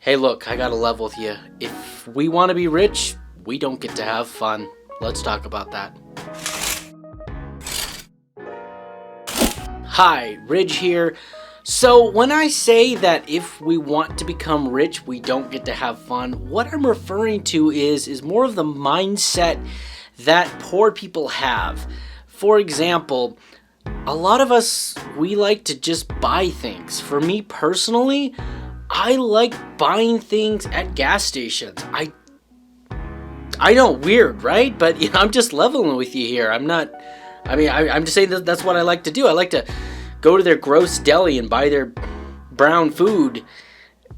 Hey look, I gotta level with you. If we want to be rich, we don't get to have fun. Let's talk about that. Hi, Ridge here. So when I say that if we want to become rich, we don't get to have fun, what I'm referring to is more of the mindset that poor people have. For example, a lot of us, we like to just buy things. For me personally, I like buying things at gas stations. I know, weird, right? But I'm just leveling with you here. I'm just saying that's what I like to do. I like to go to their gross deli and buy their brown food.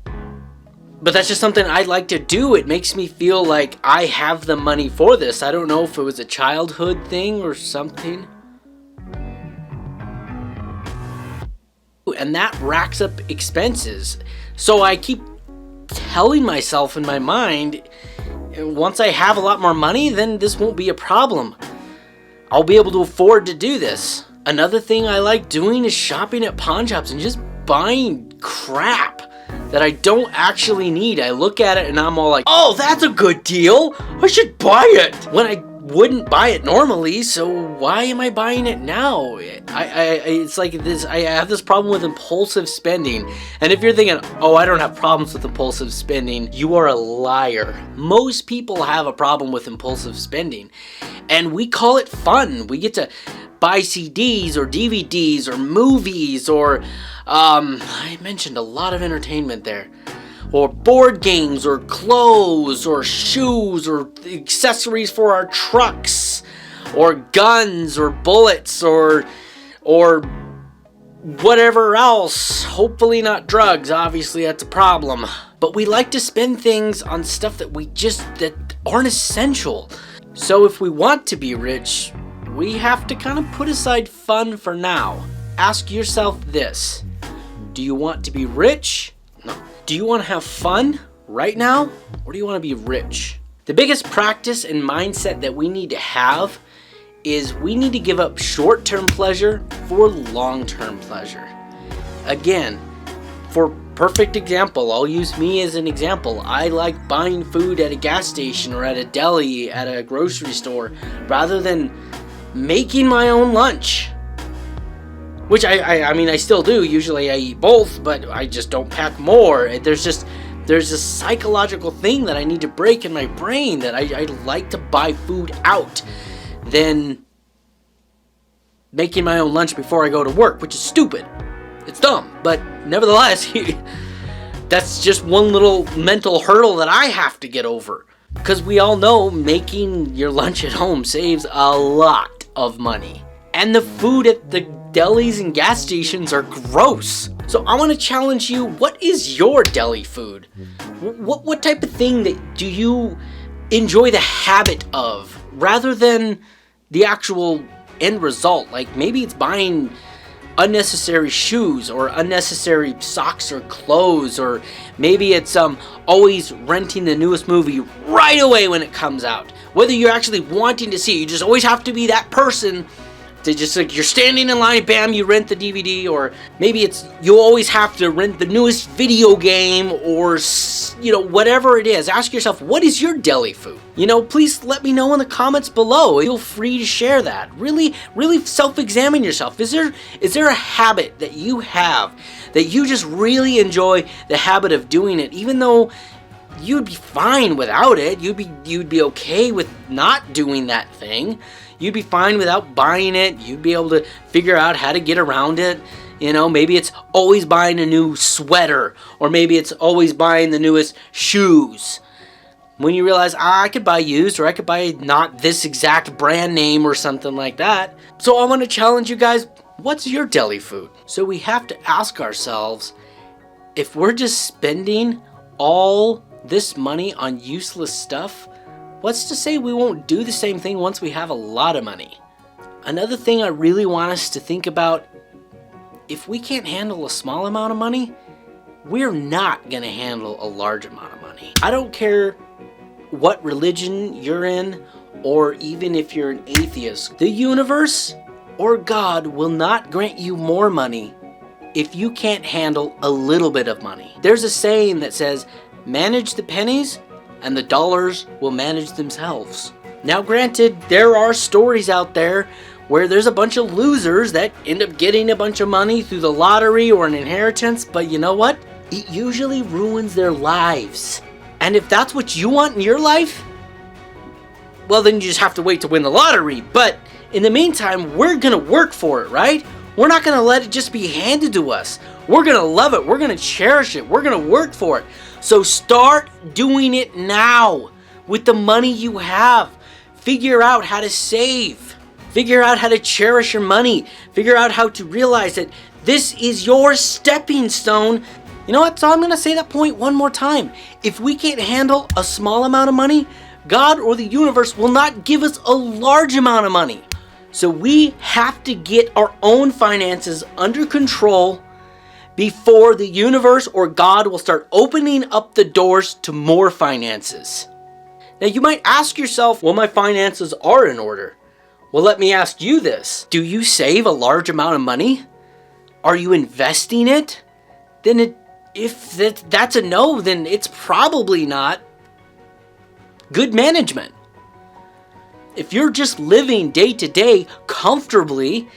But that's just something I like to do. It makes me feel like I have the money for this. I don't know if it was a childhood thing or something. And that racks up expenses. So I keep telling myself in my mind, once I have a lot more money, then this won't be a problem. I'll be able to afford to do this. Another thing I like doing is shopping at pawn shops and just buying crap that I don't actually need. I look at it and I'm all like, oh, that's a good deal. I should buy it. When I wouldn't buy it normally, so why am I buying it now? It's like this. I have this problem with impulsive spending. And if you're thinking, oh, I don't have problems with impulsive spending, you are a liar. Most people have a problem with impulsive spending. And we call it fun. We get to buy CDs or DVDs or movies or I mentioned a lot of entertainment there, or board games or clothes or shoes or accessories for our trucks or guns or bullets or whatever else. Hopefully not drugs. Obviously that's a problem. But we like to spend things on stuff that aren't essential. So if we want to be rich, we have to kind of put aside fun for now. Ask yourself this: do you want to be rich? No. Do you want to have fun right now? Or do you want to be rich? The biggest practice and mindset that we need to have is we need to give up short-term pleasure for long-term pleasure. Again, for perfect example, I'll use me as an example. I like buying food at a gas station or at a deli, at a grocery store, rather than making my own lunch. Which I still do. Usually I eat both, but I just don't pack more. There's a psychological thing that I need to break in my brain that I like to buy food out than making my own lunch before I go to work, which is stupid. It's dumb, but nevertheless, that's just one little mental hurdle that I have to get over. Because we all know making your lunch at home saves a lot of money. And the food at the delis and gas stations are gross. So I want to challenge you, what is your deli food? What type of thing do you enjoy the habit of rather than the actual end result? Like maybe it's buying unnecessary shoes or unnecessary socks or clothes, or maybe it's always renting the newest movie right away when it comes out. Whether you're actually wanting to see it, you just always have to be that person. They just like you're standing in line, bam, you rent the DVD, or maybe it's you always have to rent the newest video game, or whatever it is. Ask yourself, what is your deli food? Please let me know in the comments below. Feel free to share that. Really self-examine yourself. Is there a habit that you have that you just really enjoy the habit of doing it, even though you'd be fine without it? You'd be okay with not doing that thing. You'd be fine without buying it. You'd be able to figure out how to get around it. Maybe it's always buying a new sweater, or maybe it's always buying the newest shoes. When you realize, I could buy used, or I could buy not this exact brand name or something like that. So I want to challenge you guys, what's your deli food? So we have to ask ourselves, if we're just spending all this money on useless stuff, what's to say we won't do the same thing once we have a lot of money? Another thing I really want us to think about, if we can't handle a small amount of money, we're not going to handle a large amount of money. I don't care what religion you're in, or even if you're an atheist. The universe or God will not grant you more money if you can't handle a little bit of money. There's a saying that says, Manage the pennies, and the dollars will manage themselves. Now granted, there are stories out there where there's a bunch of losers that end up getting a bunch of money through the lottery or an inheritance, but you know what? It usually ruins their lives. And if that's what you want in your life, well, then you just have to wait to win the lottery. But in the meantime, we're gonna work for it, right? We're not gonna let it just be handed to us. We're gonna love it. We're gonna cherish it. We're gonna work for it. So start doing it now with the money you have. Figure out how to save. Figure out how to cherish your money. Figure out how to realize that this is your stepping stone. You know what? So I'm gonna say that point one more time. If we can't handle a small amount of money, God or the universe will not give us a large amount of money. So we have to get our own finances under control before the universe or God will start opening up the doors to more finances. Now you might ask yourself, well, my finances are in order. Well, let me ask you this. Do you save a large amount of money? Are you investing it? Then if that's a no, then it's probably not good management. If you're just living day to day comfortably,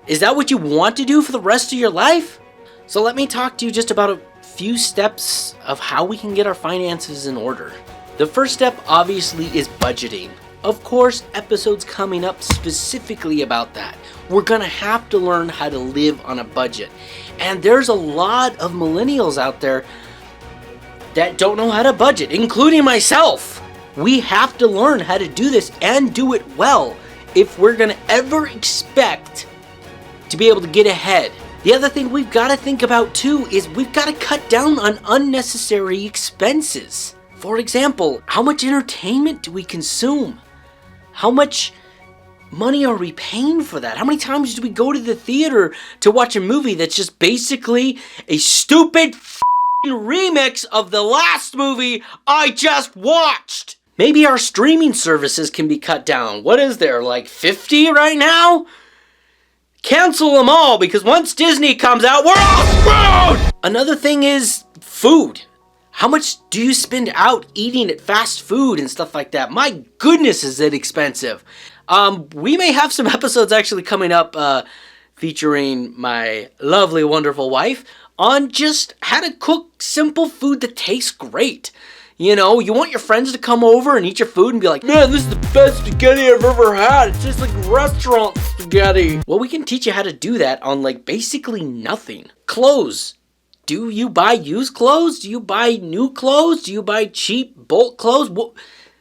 is that what you want to do for the rest of your life? So let me talk to you just about a few steps of how we can get our finances in order. The first step obviously is budgeting. Of course, episodes coming up specifically about that. We're gonna have to learn how to live on a budget. And there's a lot of millennials out there that don't know how to budget, including myself. We have to learn how to do this and do it well if we're gonna ever expect to be able to get ahead. The other thing we've got to think about too is we've got to cut down on unnecessary expenses. For example, how much entertainment do we consume? How much money are we paying for that? How many times do we go to the theater to watch a movie that's just basically a stupid remix of the last movie I just watched? Maybe our streaming services can be cut down. What is there, like 50 right now? Cancel them all, because once Disney comes out, we're all screwed! Another thing is food. How much do you spend out eating at fast food and stuff like that? My goodness, is it expensive. We may have some episodes actually coming up featuring my lovely, wonderful wife on just how to cook simple food that tastes great. You know, you want your friends to come over and eat your food and be like, man, this is the best spaghetti I've ever had. It's just like restaurant spaghetti. Well, we can teach you how to do that on like basically nothing. Clothes. Do you buy used clothes? Do you buy new clothes? Do you buy cheap bulk clothes?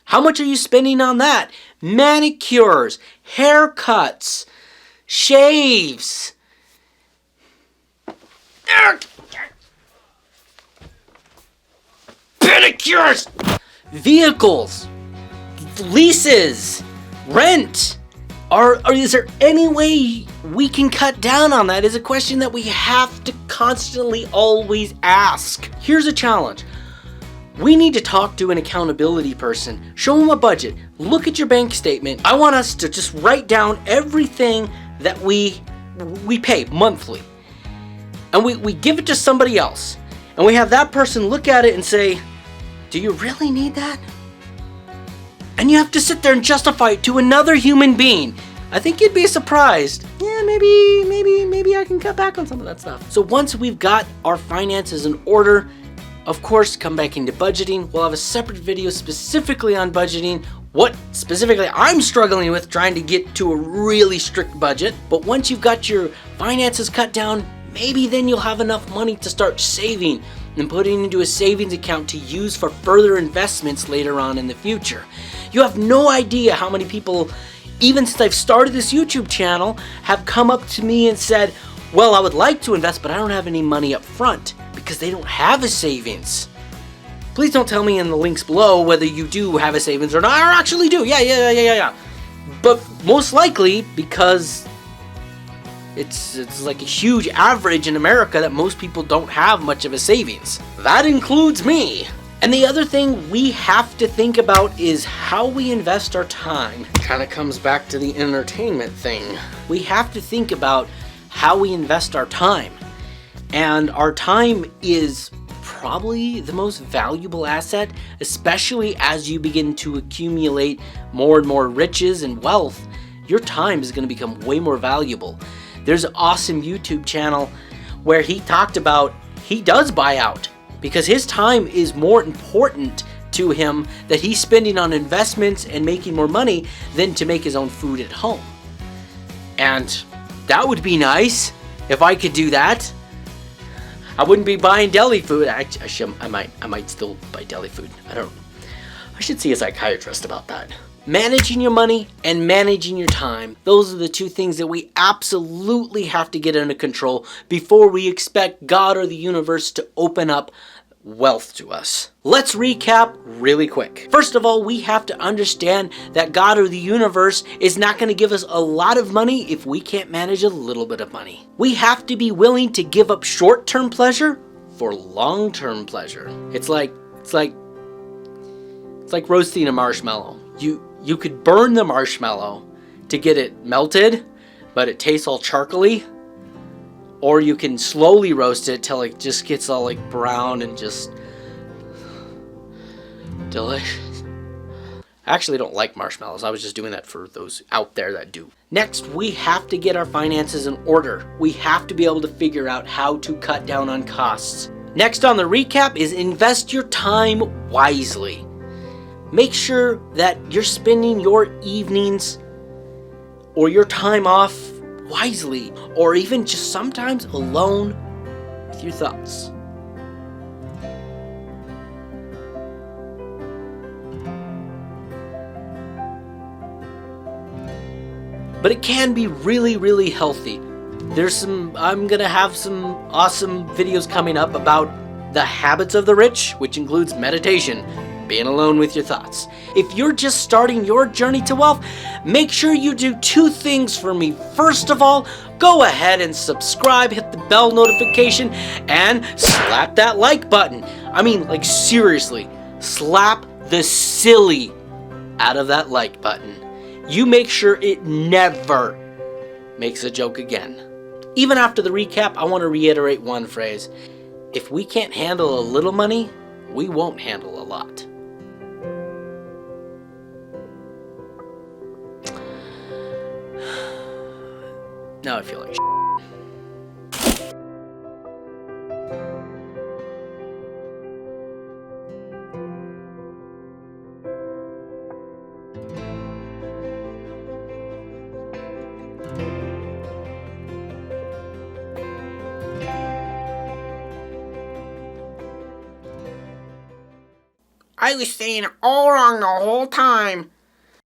How much are you spending on that? Manicures, haircuts, shaves. Pedicures, vehicles, leases, rent. Is there any way we can cut down on that? Is a question that we have to constantly always ask. Here's a challenge. We need to talk to an accountability person. Show them a budget. Look at your bank statement. I want us to just write down everything that we pay monthly. And we give it to somebody else. And we have that person look at it and say, do you really need that? And you have to sit there and justify it to another human being. I think you'd be surprised. Yeah, maybe I can cut back on some of that stuff. So once we've got our finances in order, of course, come back into budgeting. We'll have a separate video specifically on budgeting. What specifically I'm struggling with trying to get to a really strict budget. But once you've got your finances cut down, maybe then you'll have enough money to start saving and putting into a savings account to use for further investments later on in the future. You have no idea how many people, even since I've started this YouTube channel, have come up to me and said, well, I would like to invest, but I don't have any money up front because they don't have a savings. Please don't tell me in the links below whether you do have a savings or not. I actually do. Yeah. But most likely because it's like a huge average in America that most people don't have much of a savings. That includes me. And the other thing we have to think about is how we invest our time. Kind of comes back to the entertainment thing. We have to think about how we invest our time. And our time is probably the most valuable asset, especially as you begin to accumulate more and more riches and wealth. Your time is going to become way more valuable. There's an awesome YouTube channel where he talked about he does buy out because his time is more important to him that he's spending on investments and making more money than to make his own food at home. And that would be nice if I could do that. I wouldn't be buying deli food. Actually, I might still buy deli food. I should see a psychiatrist about that. Managing your money and managing your time. Those are the two things that we absolutely have to get under control before we expect God or the universe to open up wealth to us. Let's recap really quick. First of all, we have to understand that God or the universe is not going to give us a lot of money if we can't manage a little bit of money. We have to be willing to give up short-term pleasure for long-term pleasure. It's like roasting a marshmallow. You could burn the marshmallow to get it melted, but it tastes all charcoaly. Or you can slowly roast it till it just gets all like brown and just delicious. I actually don't like marshmallows. I was just doing that for those out there that do. Next, we have to get our finances in order. We have to be able to figure out how to cut down on costs. Next on the recap is invest your time wisely. Make sure that you're spending your evenings or your time off wisely, or even just sometimes alone with your thoughts. But it can be really, really healthy. I'm gonna have some awesome videos coming up about the habits of the rich, which includes meditation, being alone with your thoughts. If you're just starting your journey to wealth, make sure you do two things for me. First of all, go ahead and subscribe, hit the bell notification, and slap that like button. I mean, like seriously, slap the silly out of that like button. You make sure it never makes a joke again. Even after the recap, I want to reiterate one phrase. If we can't handle a little money, we won't handle a lot. Now I feel like I was saying it all wrong the whole time.